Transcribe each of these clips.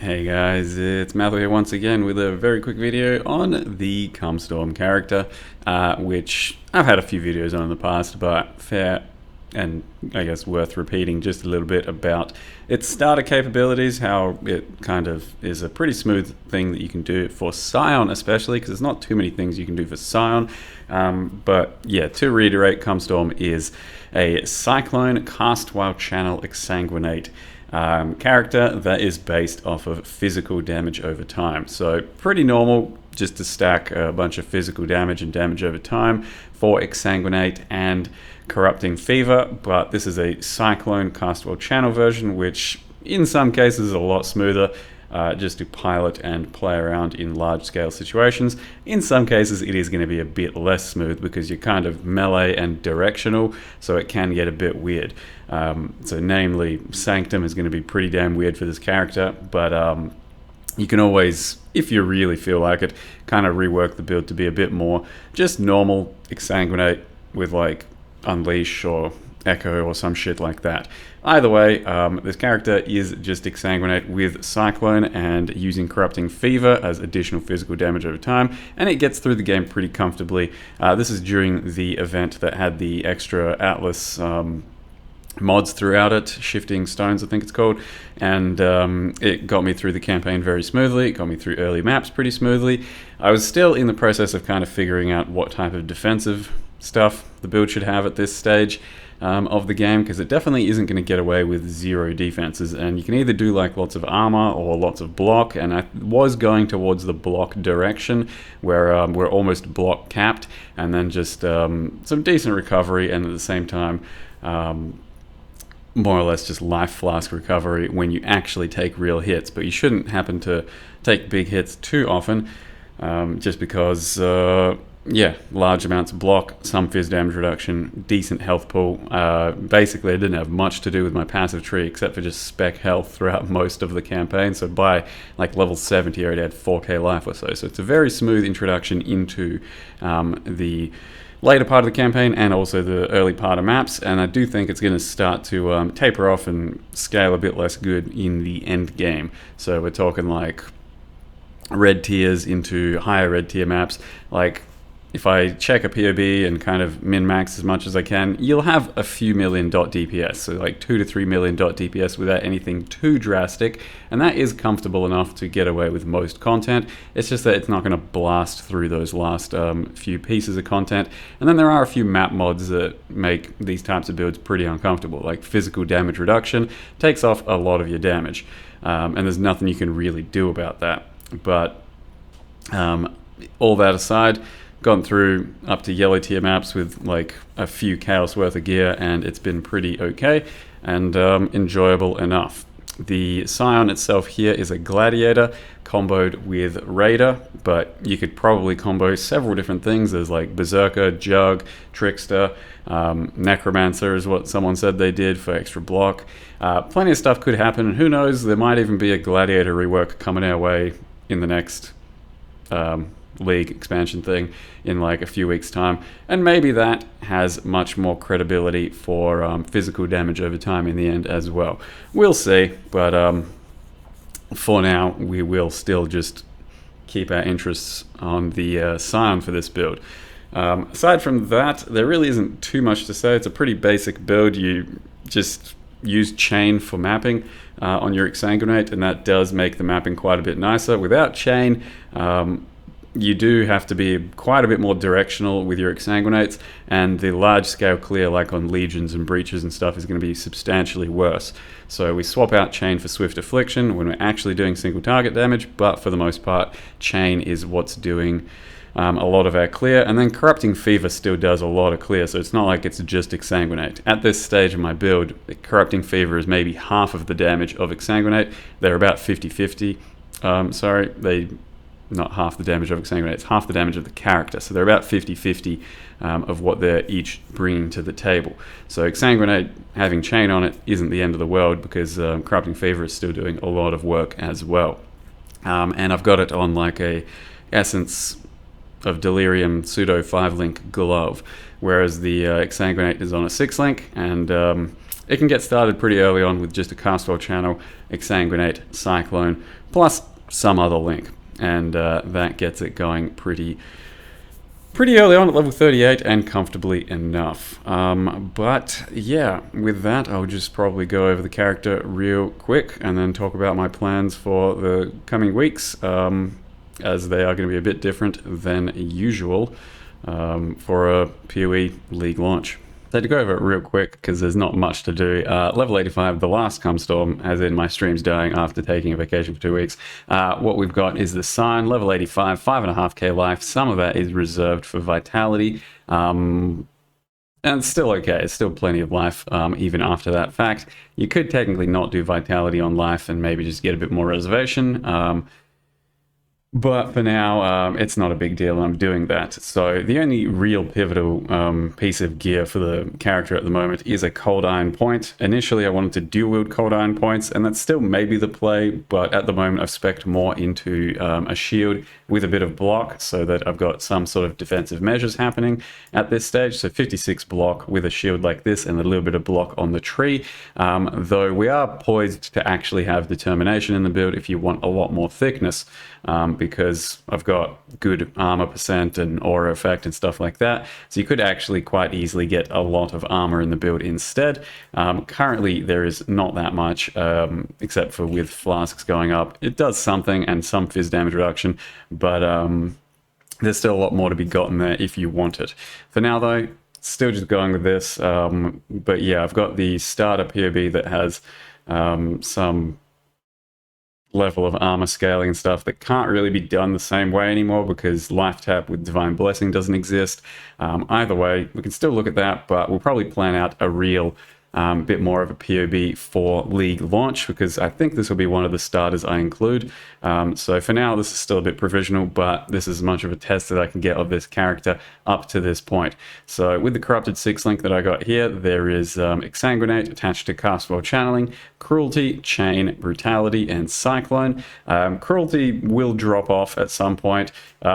Hey guys, it's Matthew here once again with a very quick video on the mStorm character, which I've had a few videos on in the past, but fair and I guess worth repeating just a little bit about its starter capabilities, how it kind of is a pretty smooth thing that you can do for Scion especially, because there's not too many things you can do for Scion. But yeah, to reiterate, mStorm is a Cyclone cast while channel exsanguinate character that is based off of physical damage over time. So pretty normal just to stack a bunch of physical damage and damage over time for exsanguinate and corrupting fever, but this is a Cyclone cast while channel version, which in some cases is a lot smoother just to pilot and play around in large scale situations. In some cases it is going to be a bit less smooth because you're kind of melee and directional, so it can get a bit weird. So namely, Sanctum is going to be pretty damn weird for this character, but you can always, if you really feel like it, kind of rework the build to be a bit more just normal exsanguinate with like Unleash or Echo or some shit like that. Either way, this character is just exsanguinate with Cyclone and using Corrupting Fever as additional physical damage over time, and it gets through the game pretty comfortably. This is during the event that had the extra Atlas mods throughout it, Shifting Stones I think it's called, and it got me through the campaign very smoothly. It got me through early maps pretty smoothly. I was still in the process of kind of figuring out what type of defensive stuff the build should have at this stage of the game, because it definitely isn't going to get away with zero defenses, and you can either do like lots of armor or lots of block, and I was going towards the block direction where we're almost block capped, and then just some decent recovery, and at the same time more or less just life flask recovery when you actually take real hits. But you shouldn't happen to take big hits too often, just because yeah, large amounts of block, some fizz damage reduction, decent health pool. Basically I didn't have much to do with my passive tree except for just spec health throughout most of the campaign, so by like level 70 I already had 4k life or so it's a very smooth introduction into the later part of the campaign and also the early part of maps, and I do think it's going to start to taper off and scale a bit less good in the end game. So we're talking like red tiers into higher red tier maps. Like if I check a POB and kind of min-max as much as I can, you'll have a few million dot DPS, so like 2 to 3 million dot DPS without anything too drastic, and that is comfortable enough to get away with most content. It's just that it's not going to blast through those last few pieces of content. And then there are a few map mods that make these types of builds pretty uncomfortable, like physical damage reduction takes off a lot of your damage, and there's nothing you can really do about that. But all that aside, gone through up to yellow tier maps with like a few chaos worth of gear, and it's been pretty okay and enjoyable enough. The Scion itself here is a Gladiator comboed with Raider, but you could probably combo several different things. There's like Berserker, Jug, Trickster, Necromancer is what someone said they did for extra block. Plenty of stuff could happen, and who knows, there might even be a Gladiator rework coming our way in the next League expansion thing in like a few weeks time, and maybe that has much more credibility for physical damage over time in the end as well. We'll see, but for now we will still just keep our interests on the Scion for this build. Aside from that, there really isn't too much to say. It's a pretty basic build. You just use chain for mapping on your exsanguinate, and that does make the mapping quite a bit nicer. Without chain, you do have to be quite a bit more directional with your exsanguinates, and the large scale clear like on legions and breaches and stuff is going to be substantially worse. So we swap out chain for swift affliction when we're actually doing single target damage, but for the most part chain is what's doing a lot of our clear. And then corrupting fever still does a lot of clear, so it's not like it's just exsanguinate. At this stage of my build, corrupting fever is maybe half of the damage of exsanguinate. They're about 50-50. Not half the damage of exsanguinate, it's half the damage of the character, so they're about 50-50 of what they're each bringing to the table. So exsanguinate having chain on it isn't the end of the world, because corrupting fever is still doing a lot of work as well. And I've got it on like a Essence of Delirium pseudo 5-link glove, whereas the exsanguinate is on a 6-link, and it can get started pretty early on with just a Castwell channel, Exsanguinate, Cyclone, plus some other link. And that gets it going pretty early on at level 38 and comfortably enough. But yeah, with that, I'll just probably go over the character real quick and then talk about my plans for the coming weeks, as they are going to be a bit different than usual for a PoE League launch. So to go over it real quick, because there's not much to do, level 85, the last mStorm, as in my stream's dying after taking a vacation for 2 weeks. What we've got is the Sign, level 85, 5.5k life. Some of that is reserved for Vitality. And it's still okay, it's still plenty of life, even after that fact. You could technically not do Vitality on life and maybe just get a bit more reservation. But for now, it's not a big deal, and I'm doing that. So the only real pivotal piece of gear for the character at the moment is a Cold Iron point. Initially, I wanted to dual-wield Cold Iron points, and that's still maybe the play, but at the moment, I've spec'd more into a shield with a bit of block, so that I've got some sort of defensive measures happening at this stage. So 56 block with a shield like this, and a little bit of block on the tree. Though we are poised to actually have determination in the build if you want a lot more thickness. Because I've got good armor percent and aura effect and stuff like that. So you could actually quite easily get a lot of armor in the build instead. Currently, there is not that much, except for with flasks going up. It does something and some fizz damage reduction, but there's still a lot more to be gotten there if you want it. For now, though, still just going with this. But yeah, I've got the starter POB that has some level of armor scaling and stuff that can't really be done the same way anymore because life tap with Divine Blessing doesn't exist. Either way, we can still look at that, but we'll probably plan out a real bit more of a POB for League launch, because I think this will be one of the starters I include. So for now, this is still a bit provisional, but this is as much of a test that I can get of this character up to this point. So with the Corrupted 6 link that I got here, there is Exsanguinate attached to Castwell Channeling, Cruelty, Chain, Brutality, and Cyclone. Cruelty will drop off at some point.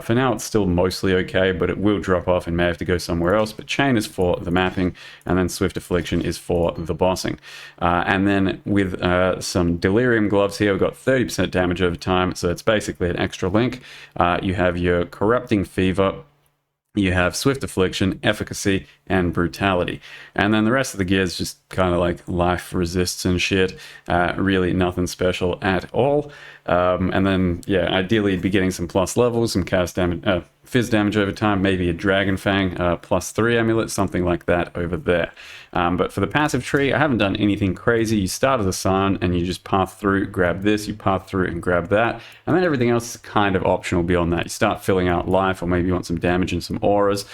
For now, it's still mostly okay, but it will drop off and may have to go somewhere else. But Chain is for the mapping, and then Swift Affliction is for the bossing. And then with some Delirium gloves here, we've got 30% damage over time, so it's basically an extra link. You have your Corrupting Fever, you have Swift Affliction, Efficacy, and Brutality. And then the rest of the gear is just kind of like life resists and shit. Really nothing special at all. And then, yeah, ideally you'd be getting some plus levels, some cast damage, fizz damage over time, maybe a Dragon Fang +3 amulet, something like that over there. But for the passive tree, I haven't done anything crazy. You start as a Sun and you just path through, grab this, you path through and grab that. And then everything else is kind of optional beyond that. You start filling out life, or maybe you want some damage and some auras.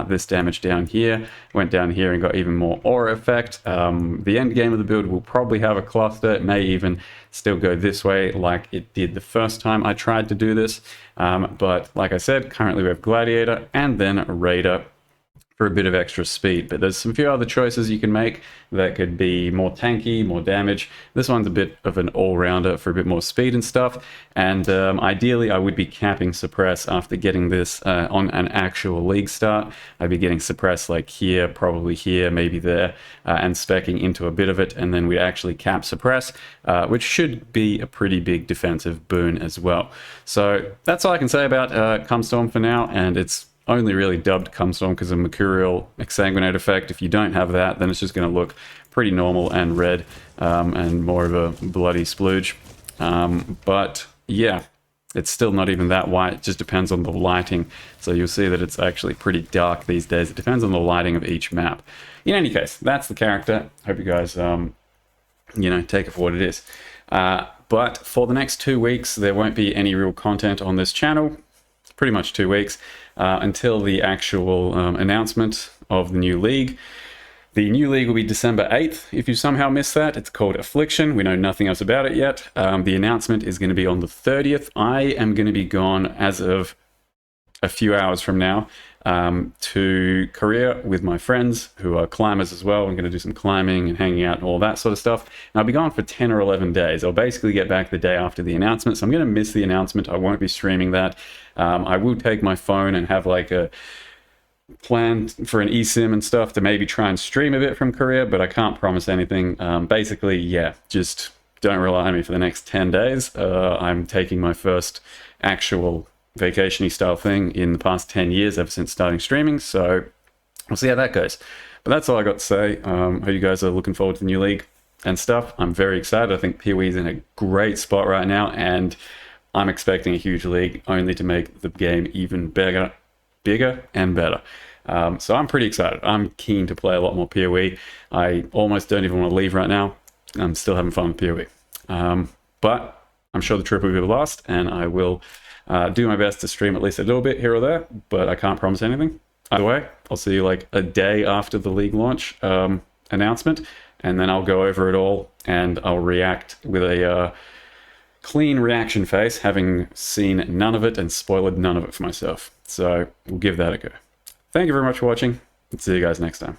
This damage down here, went down here and got even more aura effect. The end game of the build will probably have a cluster. It may even still go this way like it did the first time I tried to do this. But like I said, currently we have Gladiator and then Raider for a bit of extra speed. But there's some few other choices you can make that could be more tanky, more damage. This one's a bit of an all-rounder for a bit more speed and stuff. And ideally, I would be capping Suppress after getting this on an actual League start. I'd be getting Suppress like here, probably here, maybe there, and specking into a bit of it, and then we'd actually cap Suppress, which should be a pretty big defensive boon as well. So that's all I can say about mStorm for now, and it's only really dubbed mStorm because of Mercurial Exsanguinate effect. If you don't have that, then it's just going to look pretty normal and red, and more of a bloody splooge. But yeah, it's still not even that white. It just depends on the lighting. So you'll see that it's actually pretty dark these days. It depends on the lighting of each map. In any case, that's the character. Hope you guys, you know, take it for what it is. But for the next 2 weeks, there won't be any real content on this channel. Pretty much 2 weeks until the actual announcement of the new league. The new league will be December 8th. If you somehow missed that, it's called Affliction. We know nothing else about it yet. The announcement is going to be on the 30th. I am going to be gone as of a few hours from now to Korea with my friends who are climbers as well. I'm going to do some climbing and hanging out and all that sort of stuff. And I'll be gone for 10 or 11 days. I'll basically get back the day after the announcement. So I'm going to miss the announcement. I won't be streaming that. I will take my phone and have like a plan for an eSIM and stuff to maybe try and stream a bit from Korea, but I can't promise anything. Basically, yeah, just don't rely on me for the next 10 days. I'm taking my first actual vacation-y style thing in the past 10 years ever since starting streaming, so we'll see how that goes. But that's all I got to say. Hope you guys are looking forward to the new league and stuff. I'm very excited. I think PoE's in a great spot right now, and I'm expecting a huge league only to make the game even bigger and better. So I'm pretty excited. I'm keen to play a lot more PoE. I almost don't even want to leave right now. I'm still having fun with PoE. But I'm sure the trip will be a blast, and I will do my best to stream at least a little bit here or there, but I can't promise anything. Either way, I'll see you like a day after the league launch announcement, and then I'll go over it all, and I'll react with a clean reaction face, having seen none of it and spoiled none of it for myself. So we'll give that a go. Thank you very much for watching, and see you guys next time.